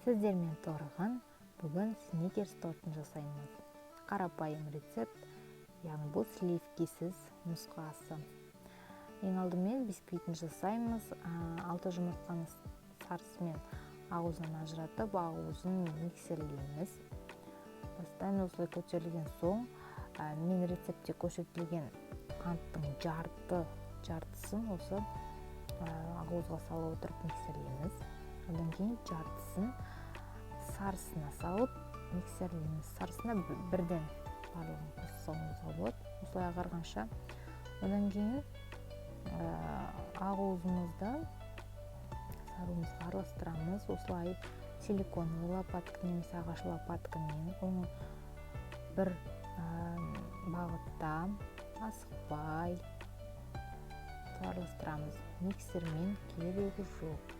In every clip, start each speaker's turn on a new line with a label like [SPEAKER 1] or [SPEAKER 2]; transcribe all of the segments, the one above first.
[SPEAKER 1] Сіздермен Торған бүгін сникерс тортын жасаймыз. Қарапайым рецепт, яғни бұл сливкисіз нұсқасы. Ең алдымен бисквитін жасаймыз. 6 жұмыртқаны сарысымен ауызын ажыратып, ауызын миксерлейміз. Бастан осылай көтерілген соң, мен рецептте көрсетілген қанттың жартысын осы ауызға салып отырып миксерлейміз. Одан кейін жартысын сарысына салып миксерлейміз. Сарысына бірден барлығын қосып салуымызға болады. Осылай ағарғанша. Одан кейін ауызымызды саруымызға араластырамыз. Осылай силиконовый лопатка немесе ағаш лопаткамен оны бір бағытта асықпай араластырамыз. Миксермен керегі жоқ.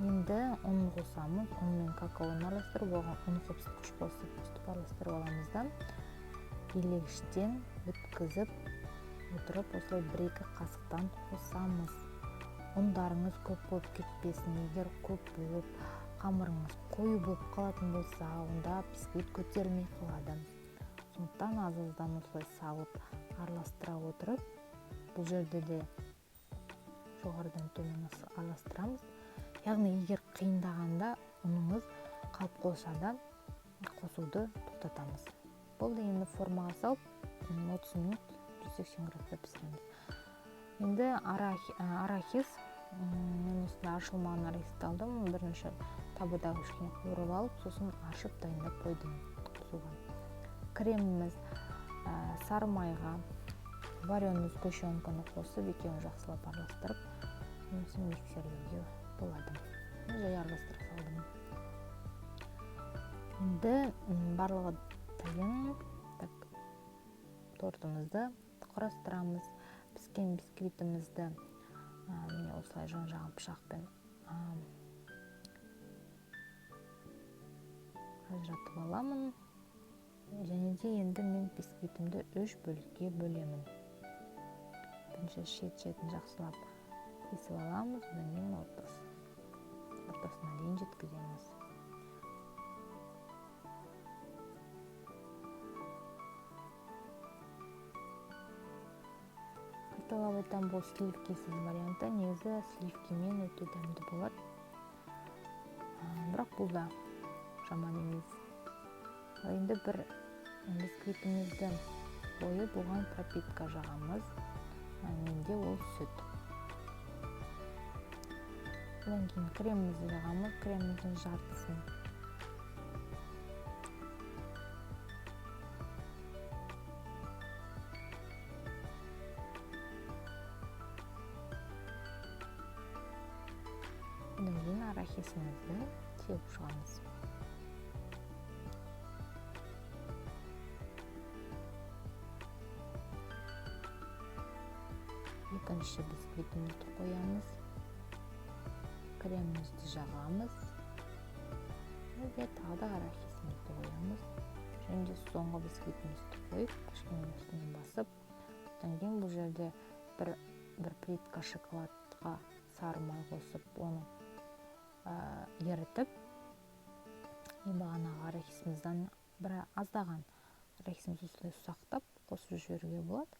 [SPEAKER 1] Енді ұнын қосамыз. Ұн мен какаоны араластырып, оған ұн қосқыш қосып араластырып аламыз да илегіштен өткізіп отырып, осылай 1-2 қасықтан қосамыз. Ұндарыңыз көп болып кетпесін. Егер көп болып, қамырыңыз қою болып қалатын болса, онда бисквит көтерілмей қалады. Сондықтан аз-аздан осылай салып араластыра отырып, бұл жерде де жоғарыдан төмен араластырамыз. Яғни егер қиындағанда ұныңыз қалып қалса да қосуды тоқтатамыз. Бұл енді формаға салып 30 минут 180 градуста пісіреміз. Енді арахис, мен осында ашылмаған арахисті алдым. Бірінші табадағы кішкене қуырып алып, сосын ашып дайындап қойдым қосуға. Креміміз сары майға вареный сгущенканы қосып, екеуін жақсылап араластырып, немесе миксерлеуге болады. Жай араластыра салдым. Енді барлығы дайын. Тортымызды құрастырамыз. Піскен бисквитімізді осылай жан-жағын пышақпен ажыратып аламын. Және де енді мен бисквитімді 3 бөлікке бөлемін. Бірінші шет-шетін жақсылап кесіп аламыз, одан кейін ортасына дейін жеткіземіз. Қайталап айтам, бұл сливкисіз варианты, негізі сливкимен өте дәмді болады. Бірақ бұл да жаман емес. Енді бір бисквитімізді қойып, оған пропитка жағамыз. Менде ол сүт. Одан кейін кремімізді жағамыз. Креміміздің жартысын одан кейін арахисімізді сеуіп шығамыз. Екінші бисквитімізді қоямыз. Кремімізді жағамыз. Және тағы да арахисімізді қоямыз. Және де соңғы бисквитімізді қойып, кішкене үстінен басып, одан кейін бұл жерде бір плитка шоколадқа сары май қосып, оны ерітіп, бағанағы арахисімізден бір аздаған арахисімізді осылай ұсақтап қосып жіберуге болады.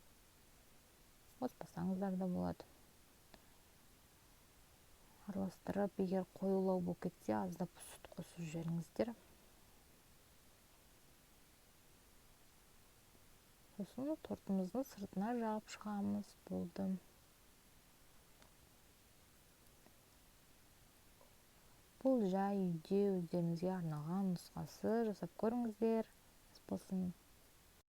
[SPEAKER 1] Қоспасаңыздар да болады. Араластырып, егер қоюлау болып кетсе, аздап сүт қосып жіберіңіздер. Сосын тортымыздың сыртына жағып шығамыз. Болды. Бұл жай үйде өздеріңізге арналған нұсқасы, жасап көріңіздер. Болсын.